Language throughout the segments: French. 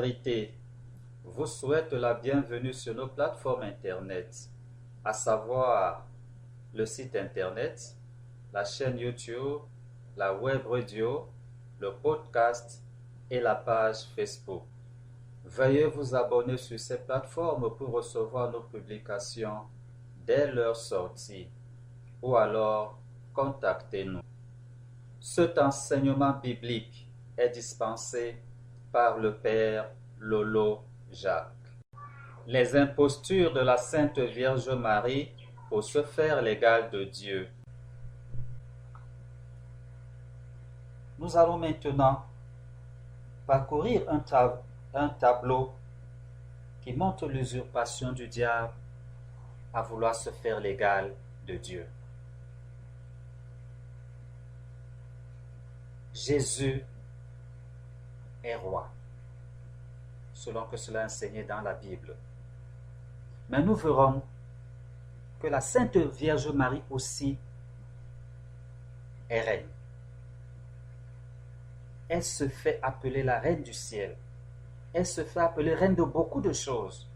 Vérité vous souhaite la bienvenue sur nos plateformes Internet, à savoir le site Internet, la chaîne YouTube, la web radio, le podcast et la page Facebook. Veuillez vous abonner sur ces plateformes pour recevoir nos publications dès leur sortie ou alors contactez-nous. Cet enseignement biblique est dispensé par le Père Lolo Jacques. Les impostures de la Sainte Vierge Marie pour se faire l'égal de Dieu. Nous allons maintenant parcourir un tableau qui montre l'usurpation du diable à vouloir se faire l'égal de Dieu. Jésus est roi, selon que cela est enseigné dans la Bible. Mais nous verrons que la Sainte Vierge Marie aussi est reine. Elle se fait appeler la reine du ciel. Elle se fait appeler reine de beaucoup de choses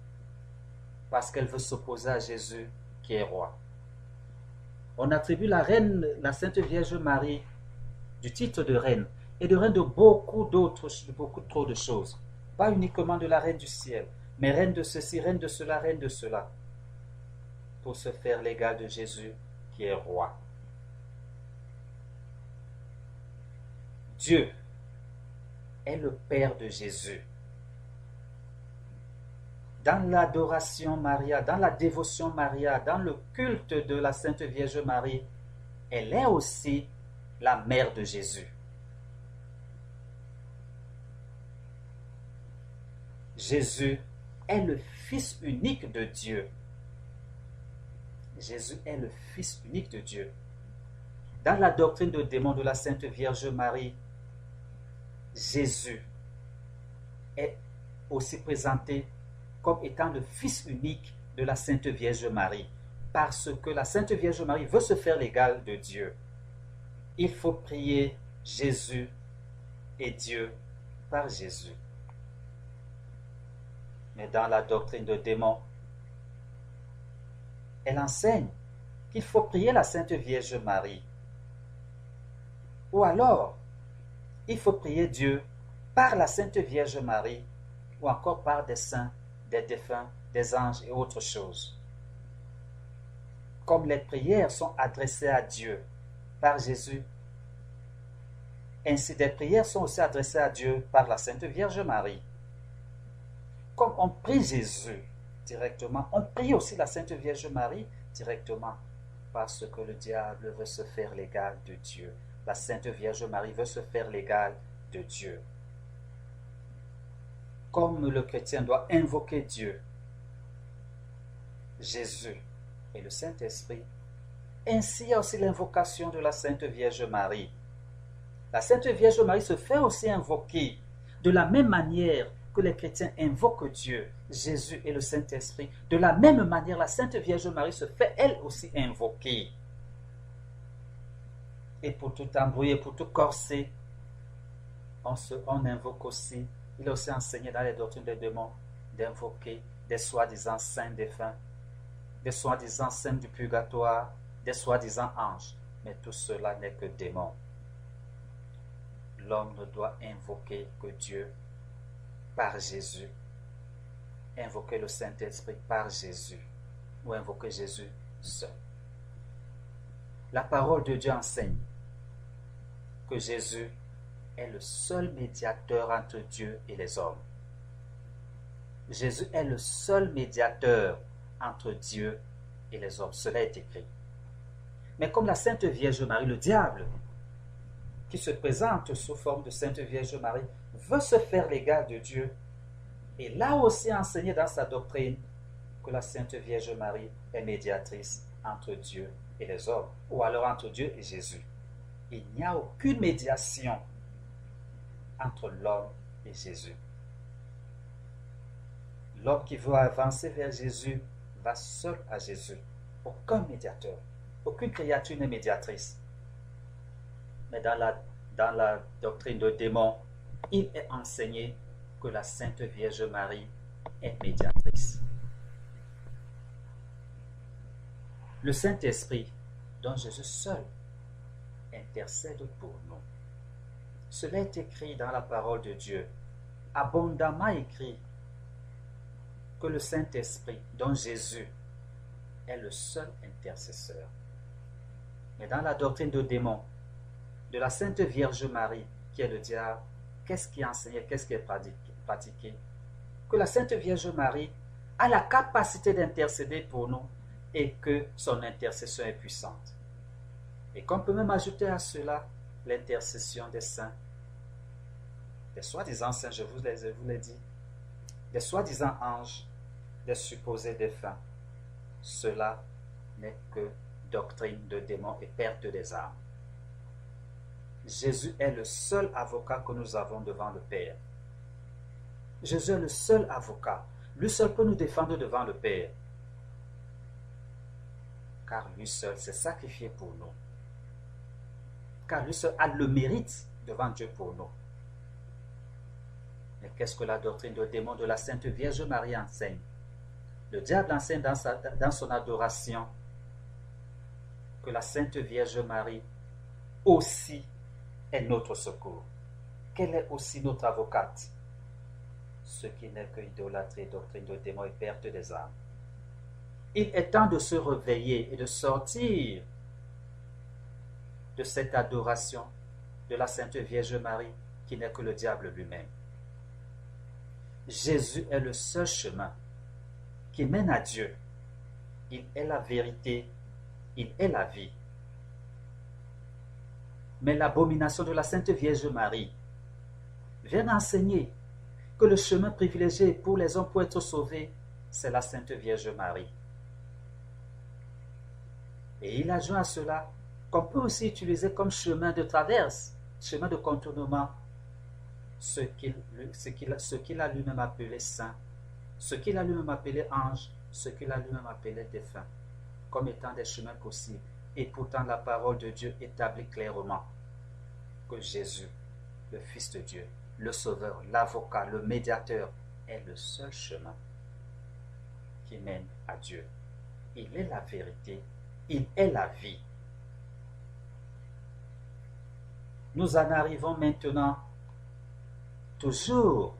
parce qu'elle veut s'opposer à Jésus qui est roi. On attribue la Sainte Vierge Marie du titre de reine et de reine de beaucoup trop de choses. Pas uniquement de la reine du ciel, mais reine de ceci, reine de cela, reine de cela, pour se faire l'égal de Jésus qui est roi. Dieu est le Père de Jésus. Dans l'adoration Maria, dans la dévotion Maria, dans le culte de la Sainte Vierge Marie, elle est aussi la mère de Jésus. Jésus est le Fils unique de Dieu. Jésus est le Fils unique de Dieu. Dans la doctrine de démon de la Sainte Vierge Marie, Jésus est aussi présenté comme étant le Fils unique de la Sainte Vierge Marie, parce que la Sainte Vierge Marie veut se faire l'égal de Dieu. Il faut prier Jésus et Dieu par Jésus. Mais dans la doctrine de démon, elle enseigne qu'il faut prier la Sainte Vierge Marie. Ou alors, il faut prier Dieu par la Sainte Vierge Marie, ou encore par des saints, des défunts, des anges et autres choses. Comme les prières sont adressées à Dieu par Jésus, ainsi des prières sont aussi adressées à Dieu par la Sainte Vierge Marie. Comme on prie Jésus directement, on prie aussi la Sainte Vierge Marie directement, parce que le diable veut se faire l'égal de Dieu. La Sainte Vierge Marie veut se faire l'égal de Dieu. Comme le chrétien doit invoquer Dieu, Jésus et le Saint-Esprit, ainsi il y a aussi l'invocation de la Sainte Vierge Marie. La Sainte Vierge Marie se fait aussi invoquer de la même manière que les chrétiens invoquent Dieu, Jésus et le Saint-Esprit. De la même manière, la Sainte Vierge Marie se fait elle aussi invoquer. Et pour tout embrouiller, pour tout corser, on invoque aussi, il est aussi enseigné dans les doctrines des démons, d'invoquer des soi-disant saints défunts, des soi-disant saints du purgatoire, des soi-disant anges. Mais tout cela n'est que démons. L'homme ne doit invoquer que Dieu par Jésus, invoquer le Saint-Esprit par Jésus, ou invoquer Jésus seul. La parole de Dieu enseigne que Jésus est le seul médiateur entre Dieu et les hommes. Jésus est le seul médiateur entre Dieu et les hommes. Cela est écrit. Mais comme la Sainte Vierge Marie, le diable, qui se présente sous forme de Sainte Vierge Marie, veut se faire l'égal de Dieu, et là aussi enseigné dans sa doctrine que la Sainte Vierge Marie est médiatrice entre Dieu et les hommes, ou alors entre Dieu et Jésus. Il n'y a aucune médiation entre l'homme et Jésus. L'homme qui veut avancer vers Jésus va seul à Jésus. Aucun médiateur, aucune créature n'est médiatrice. Mais dans la doctrine de démon, il est enseigné que la Sainte Vierge Marie est médiatrice. Le Saint-Esprit, dont Jésus seul intercède pour nous. Cela est écrit dans la parole de Dieu, abondamment écrit, que le Saint-Esprit, dont Jésus est le seul intercesseur. Mais dans la doctrine de démon, de la Sainte Vierge Marie, qui est le diable, qu'est-ce qui est enseigné, qu'est-ce qui est pratiqué? Que la Sainte Vierge Marie a la capacité d'intercéder pour nous et que son intercession est puissante. Et qu'on peut même ajouter à cela l'intercession des saints, des soi-disant saints, je vous l'ai dit, des soi-disant anges, des supposés défunts. Cela n'est que doctrine de démons et perte des âmes. Jésus est le seul avocat que nous avons devant le Père. Jésus est le seul avocat. Lui seul peut nous défendre devant le Père. Car lui seul s'est sacrifié pour nous. Car lui seul a le mérite devant Dieu pour nous. Mais qu'est-ce que la doctrine de démon de la Sainte Vierge Marie enseigne? Le diable enseigne dans son adoration que la Sainte Vierge Marie aussi est notre secours, qu'elle est aussi notre avocate, ce qui n'est que idolâtrie, doctrine de démon et perte des âmes. Il est temps de se réveiller et de sortir de cette adoration de la Sainte Vierge Marie qui n'est que le diable lui-même. Jésus est le seul chemin qui mène à Dieu. Il est la vérité, il est la vie. Mais l'abomination de la Sainte Vierge Marie vient enseigner que le chemin privilégié pour les hommes pour être sauvés, c'est la Sainte Vierge Marie. Et il ajoute à cela qu'on peut aussi utiliser comme chemin de traverse, chemin de contournement, ce qu'il a lui-même appelé saint, ce qu'il a lui-même appelé ange, ce qu'il a lui-même appelé défunt, comme étant des chemins possibles. Et pourtant la parole de Dieu établit clairement que Jésus, le Fils de Dieu, le Sauveur, l'avocat, le médiateur, est le seul chemin qui mène à Dieu. Il est la vérité, il est la vie. Nous en arrivons maintenant toujours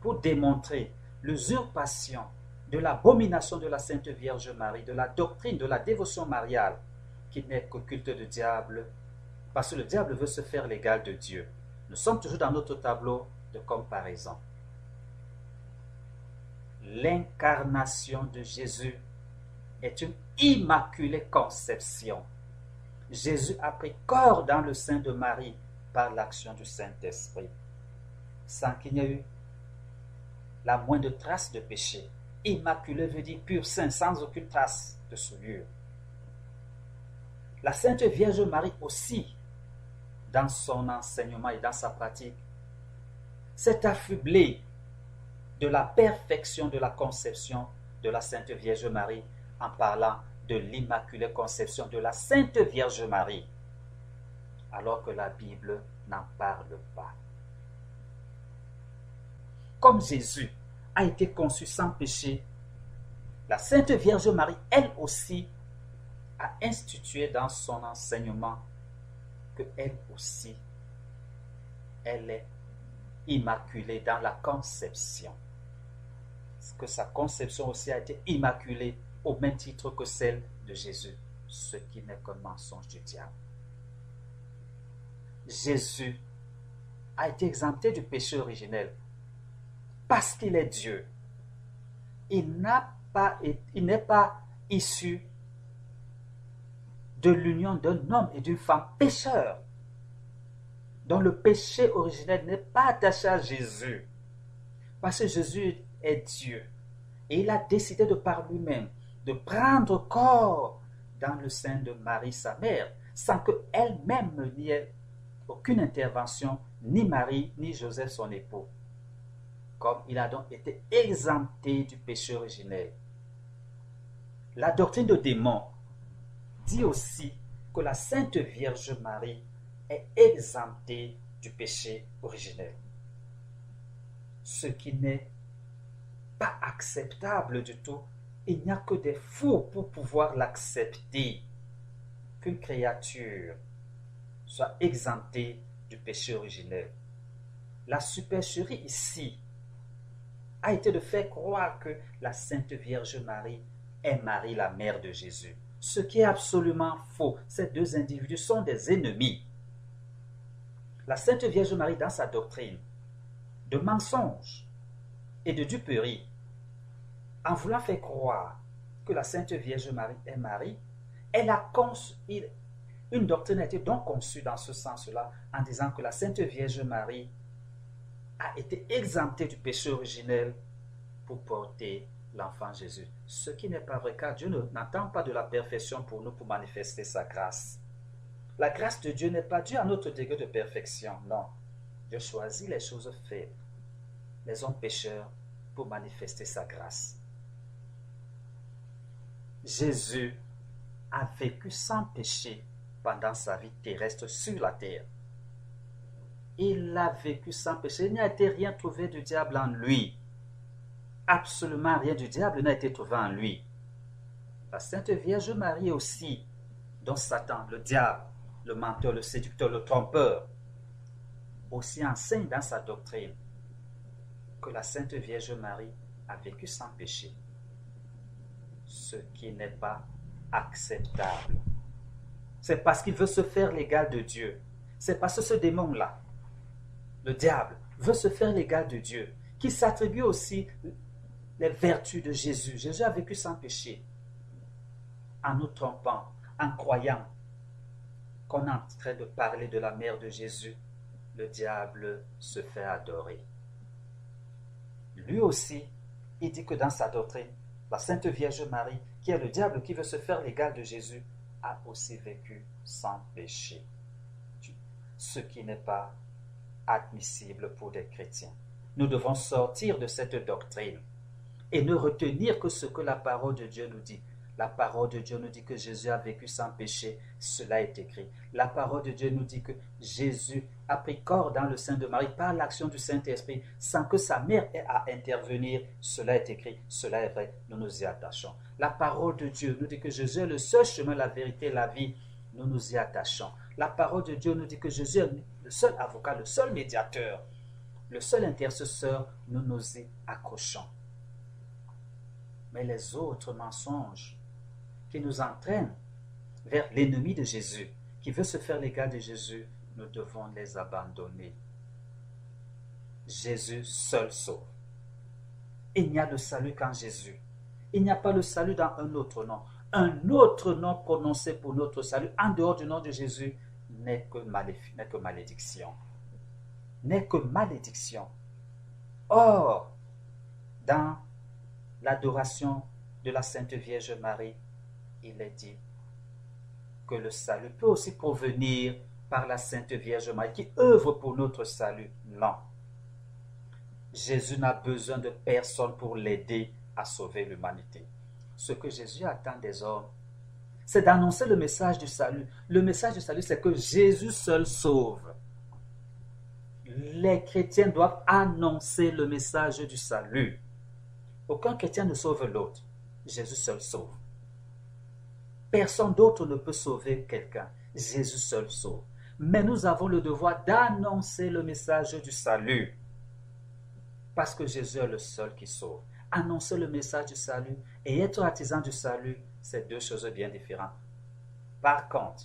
pour démontrer l'usurpation de l'abomination de la Sainte Vierge Marie, de la doctrine de la dévotion mariale, qui n'est qu'au culte du diable, parce que le diable veut se faire l'égal de Dieu. Nous sommes toujours dans notre tableau de comparaison. L'incarnation de Jésus est une immaculée conception. Jésus a pris corps dans le sein de Marie par l'action du Saint-Esprit, sans qu'il n'y ait eu la moindre trace de péché. Immaculé veut dire pur saint, sans aucune trace de souillure. La Sainte Vierge Marie aussi, dans son enseignement et dans sa pratique, s'est affublée de la perfection de la conception de la Sainte Vierge Marie en parlant de l'Immaculée Conception de la Sainte Vierge Marie, alors que la Bible n'en parle pas. Comme Jésus a été conçu sans péché, la Sainte Vierge Marie, elle aussi, a institué dans son enseignement que elle aussi, elle est immaculée dans la conception. Que sa conception aussi a été immaculée au même titre que celle de Jésus, ce qui n'est qu'un mensonge du diable. Jésus a été exempté du péché originel parce qu'il est Dieu. Il n'est pas issu de l'union d'un homme et d'une femme pécheurs, dont le péché originel n'est pas attaché à Jésus, parce que Jésus est Dieu. Et il a décidé de par lui-même de prendre corps dans le sein de Marie, sa mère, sans qu'elle-même n'y ait aucune intervention, ni Marie, ni Joseph, son époux. Comme il a donc été exempté du péché originel. La doctrine de démon dit aussi que la Sainte Vierge Marie est exemptée du péché originel. ce qui n'est pas acceptable du tout. Il n'y a que des fous pour pouvoir l'accepter, qu'une créature soit exemptée du péché originel. La supercherie ici a été de faire croire que la Sainte Vierge Marie est Marie, la mère de Jésus. Ce qui est absolument faux. Ces deux individus sont des ennemis. La Sainte Vierge Marie, dans sa doctrine de mensonge et de duperie, en voulant faire croire que la Sainte Vierge Marie est Marie, elle a conçu, une doctrine a été donc conçue dans ce sens-là, en disant que la Sainte Vierge Marie a été exemptée du péché originel pour porter l'enfant Jésus. Ce qui n'est pas vrai, car Dieu n'attend pas de la perfection pour nous pour manifester sa grâce. La grâce de Dieu n'est pas due à notre degré de perfection, non. Dieu choisit les choses faibles, les hommes pécheurs, pour manifester sa grâce. Jésus a vécu sans péché pendant sa vie terrestre sur la terre. Il a vécu sans péché. Il n'y a été rien trouvé du diable en lui. Absolument rien du diable n'a été trouvé en lui. La Sainte Vierge Marie aussi, dont Satan, le diable, le menteur, le séducteur, le trompeur, aussi enseigne dans sa doctrine que la Sainte Vierge Marie a vécu sans péché, ce qui n'est pas acceptable. C'est parce qu'il veut se faire l'égal de Dieu. C'est parce que ce démon-là, le diable, veut se faire l'égal de Dieu, qui s'attribue aussi les vertus de Jésus. Jésus a vécu sans péché, en nous trompant, en croyant qu'on est en train de parler de la mère de Jésus. Le diable se fait adorer. Lui aussi, il dit que dans sa doctrine, la Sainte Vierge Marie, qui est le diable qui veut se faire l'égal de Jésus, a aussi vécu sans péché. Ce qui n'est pas admissible pour des chrétiens. Nous devons sortir de cette doctrine et ne retenir que ce que la parole de Dieu nous dit. La parole de Dieu nous dit que Jésus a vécu sans péché, cela est écrit. La parole de Dieu nous dit que Jésus a pris corps dans le sein de Marie par l'action du Saint-Esprit, sans que sa mère ait à intervenir, cela est écrit, cela est vrai, nous nous y attachons. La parole de Dieu nous dit que Jésus est le seul chemin, la vérité, la vie, nous nous y attachons. La parole de Dieu nous dit que Jésus est le seul avocat, le seul médiateur, le seul intercesseur, nous nous y accrochons. Mais les autres mensonges qui nous entraînent vers l'ennemi de Jésus, qui veut se faire l'égal de Jésus, nous devons les abandonner. Jésus seul sauve. Il n'y a de salut qu'en Jésus. Il n'y a pas le salut dans un autre nom. Un autre nom prononcé pour notre salut, en dehors du nom de Jésus, n'est que malédiction. N'est que malédiction. Or, dans l'adoration de la Sainte Vierge Marie, il est dit que le salut peut aussi provenir par la Sainte Vierge Marie qui œuvre pour notre salut. Non. Jésus n'a besoin de personne pour l'aider à sauver l'humanité. Ce que Jésus attend des hommes, c'est d'annoncer le message du salut. Le message du salut, c'est que Jésus seul sauve. Les chrétiens doivent annoncer le message du salut. Aucun chrétien ne sauve l'autre. Jésus seul sauve. Personne d'autre ne peut sauver quelqu'un. Jésus seul sauve. Mais nous avons le devoir d'annoncer le message du salut. Parce que Jésus est le seul qui sauve. Annoncer le message du salut et être artisan du salut, c'est deux choses bien différentes. Par contre,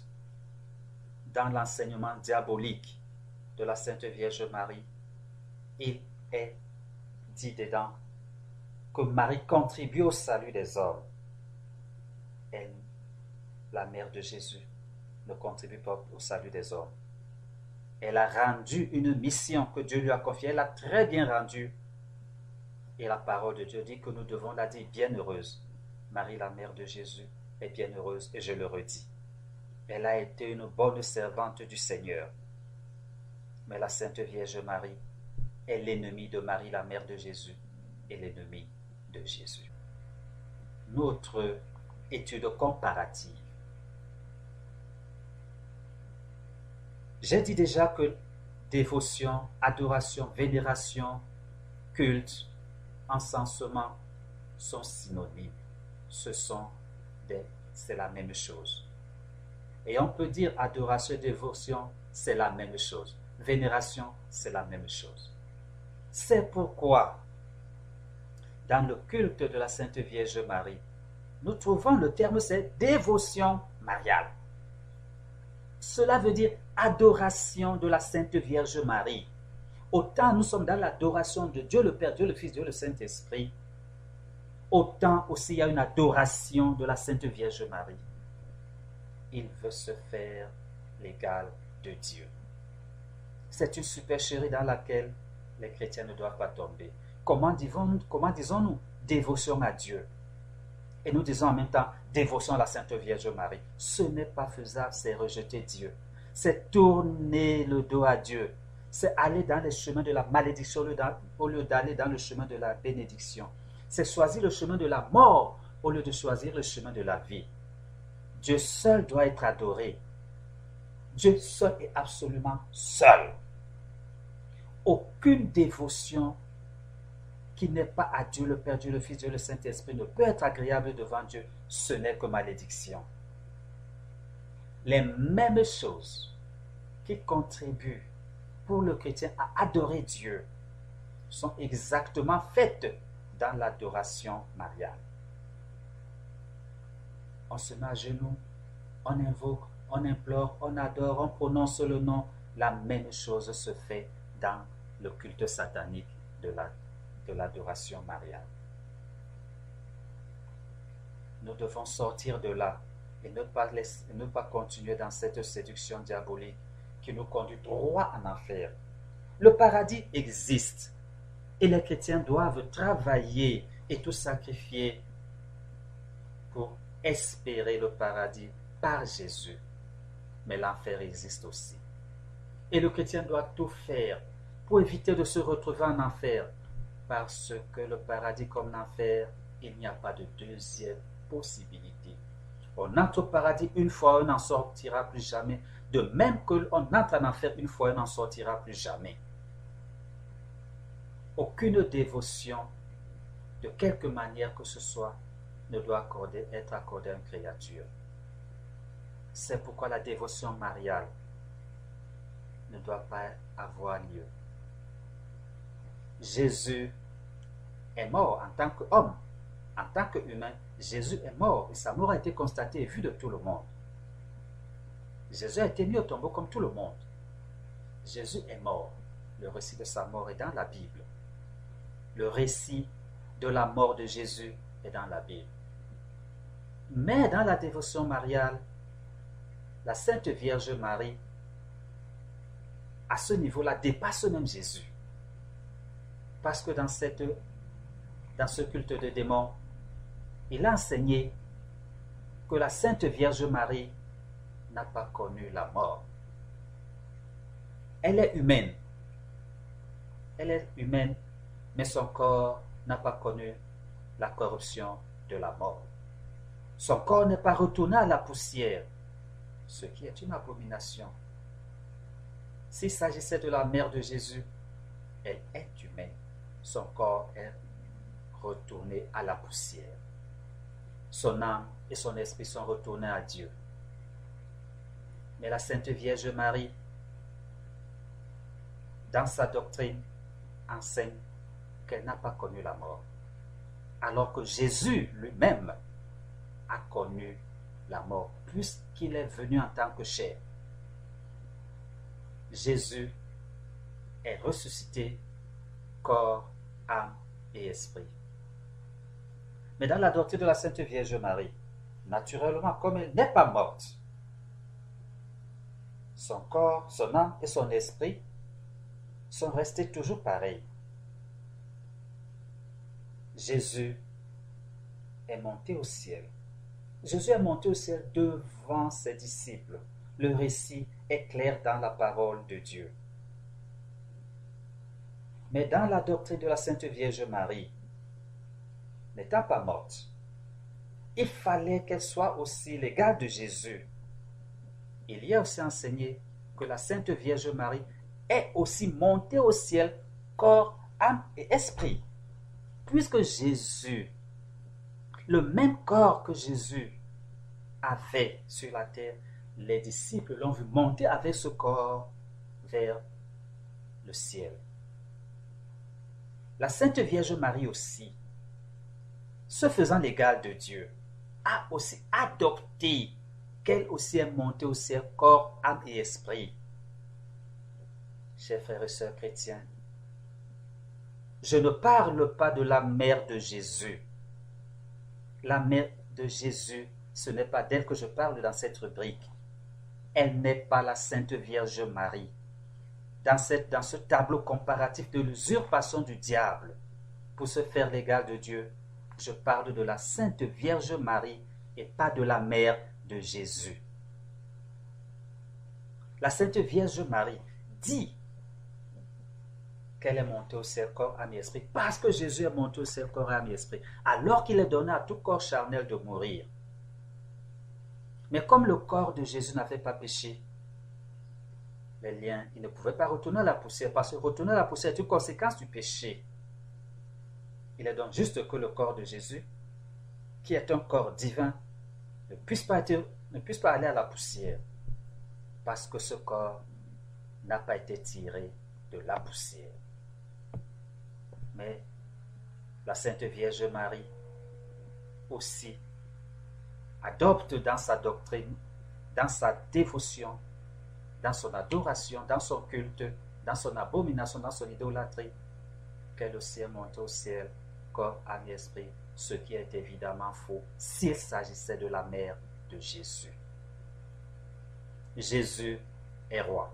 dans l'enseignement diabolique de la Sainte Vierge Marie, il est dit dedans que Marie contribue au salut des hommes. Elle, la mère de Jésus, ne contribue pas au salut des hommes. Elle a rendu une mission que Dieu lui a confiée. Elle a très bien rendue. Et la parole de Dieu dit que nous devons la dire bienheureuse. Marie, la mère de Jésus, est bienheureuse, et je le redis. Elle a été une bonne servante du Seigneur. Mais la Sainte Vierge Marie est l'ennemie de Marie, la mère de Jésus, et l'ennemi de Jésus. Notre étude comparative. J'ai dit déjà que dévotion, adoration, vénération, culte, encensement sont synonymes. C'est la même chose. Et on peut dire adoration et dévotion, c'est la même chose. Vénération, c'est la même chose. C'est pourquoi, dans le culte de la Sainte Vierge Marie, nous trouvons le terme, c'est dévotion mariale. Cela veut dire adoration de la Sainte Vierge Marie. Autant nous sommes dans l'adoration de Dieu le Père, Dieu le Fils, Dieu le Saint-Esprit, autant aussi il y a une adoration de la Sainte Vierge Marie. Il veut se faire l'égal de Dieu. C'est une supercherie dans laquelle les chrétiens ne doivent pas tomber. Comment disons-nous dévotion à Dieu? Et nous disons en même temps dévotion à la Sainte Vierge Marie. Ce n'est pas faisable, c'est rejeter Dieu. C'est tourner le dos à Dieu. C'est aller dans les chemins de la malédiction au lieu d'aller dans le chemin de la bénédiction. C'est choisir le chemin de la mort au lieu de choisir le chemin de la vie. Dieu seul doit être adoré. Dieu seul est absolument seul. Aucune dévotion qui n'est pas à Dieu le Père, Dieu le Fils, Dieu le Saint-Esprit ne peut être agréable devant Dieu. Ce n'est que malédiction. Les mêmes choses qui contribuent pour le chrétien à adorer Dieu sont exactement faites dans l'adoration mariale. On se met à genoux, on invoque, on implore, on adore, on prononce le nom. La même chose se fait dans le culte satanique de l'adoration mariale. Nous devons sortir de là et ne pas continuer dans cette séduction diabolique qui nous conduit droit en enfer. Le paradis existe et les chrétiens doivent travailler et tout sacrifier pour espérer le paradis par Jésus. Mais l'enfer existe aussi. Et le chrétien doit tout faire pour éviter de se retrouver en enfer, parce que le paradis comme l'enfer, il n'y a pas de deuxième possibilité. On entre au paradis une fois, on n'en sortira plus jamais. De même qu'on entre en enfer une fois, on n'en sortira plus jamais. Aucune dévotion, de quelque manière que ce soit, ne doit être accordée à une créature. C'est pourquoi la dévotion mariale ne doit pas avoir lieu. Jésus est mort en tant qu'homme, en tant qu'humain. Jésus est mort et sa mort a été constatée et vue de tout le monde. Jésus a été mis au tombeau comme tout le monde. Jésus est mort. Le récit de sa mort est dans la Bible. Le récit de la mort de Jésus est dans la Bible. Mais dans la dévotion mariale, la Sainte Vierge Marie, à ce niveau-là, dépasse même Jésus. Parce que dans ce culte de démons, il a enseigné que la Sainte Vierge Marie n'a pas connu la mort. Elle est humaine. Elle est humaine, mais son corps n'a pas connu la corruption de la mort. Son corps n'est pas retourné à la poussière, ce qui est une abomination. S'il s'agissait de la mère de Jésus, elle est humaine. Son corps est retourné à la poussière. Son âme et son esprit sont retournés à Dieu. Mais la Sainte Vierge Marie, dans sa doctrine, enseigne qu'elle n'a pas connu la mort, alors que Jésus lui-même a connu la mort, puisqu'il est venu en tant que chair. Jésus est ressuscité, corps, âme et esprit. Mais dans la doctrine de la Sainte Vierge Marie, naturellement, comme elle n'est pas morte, son corps, son âme et son esprit sont restés toujours pareils. Jésus est monté au ciel. Jésus est monté au ciel devant ses disciples. Le récit est clair dans la parole de Dieu. Mais dans la doctrine de la Sainte Vierge Marie, n'étant pas morte, il fallait qu'elle soit aussi l'égale de Jésus. Il y a aussi enseigné que la Sainte Vierge Marie est aussi montée au ciel, corps, âme et esprit. Puisque Jésus, le même corps que Jésus avait sur la terre, les disciples l'ont vu monter avec ce corps vers le ciel. La Sainte Vierge Marie aussi, se faisant l'égale de Dieu, a aussi adopté qu'elle aussi est montée au ciel, corps, âme et esprit. Chers frères et sœurs chrétiens, je ne parle pas de la mère de Jésus. La mère de Jésus, ce n'est pas d'elle que je parle dans cette rubrique. Elle n'est pas la Sainte Vierge Marie. Dans ce tableau comparatif de l'usurpation du diable pour se faire l'égal de Dieu, je parle de la Sainte Vierge Marie et pas de la mère de Jésus. La Sainte Vierge Marie dit qu'elle est montée au ciel, corps, âme et esprit, parce que Jésus est monté au ciel, corps, âme et esprit, alors qu'il est donné à tout corps charnel de mourir. Mais comme le corps de Jésus n'avait pas péché, les liens, il ne pouvait pas retourner à la poussière, parce que retourner à la poussière est une conséquence du péché. Il est donc juste que le corps de Jésus, qui est un corps divin, ne puisse pas aller à la poussière, parce que ce corps n'a pas été tiré de la poussière. Mais la Sainte Vierge Marie aussi adopte dans sa doctrine, dans sa dévotion, dans son adoration, dans son culte, dans son abomination, dans son idolâtrie, qu'elle aussi est montée au ciel, corps, âme et esprit, ce qui est évidemment faux s'il s'agissait de la mère de Jésus. Jésus est roi.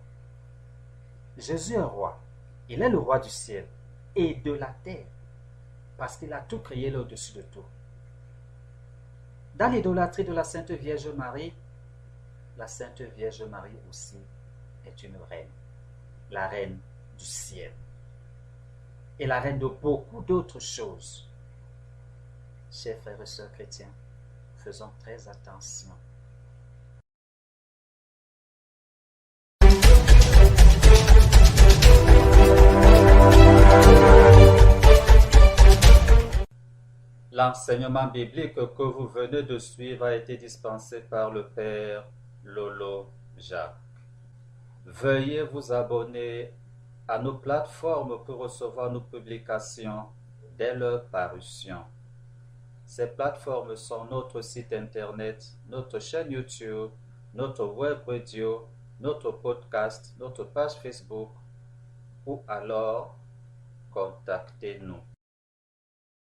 Jésus est roi. Il est le roi du ciel et de la terre, parce qu'il a tout créé là au-dessus de tout. Dans l'idolâtrie de la Sainte Vierge Marie, la Sainte Vierge Marie aussi est une reine, la reine du ciel, et la reine de beaucoup d'autres choses. Chers frères et sœurs chrétiens, faisons très attention. L'enseignement biblique que vous venez de suivre a été dispensé par le Père Lolo Jacques. Veuillez vous abonner à nos plateformes pour recevoir nos publications dès leur parution. Ces plateformes sont notre site internet, notre chaîne YouTube, notre web radio, notre podcast, notre page Facebook ou alors contactez-nous.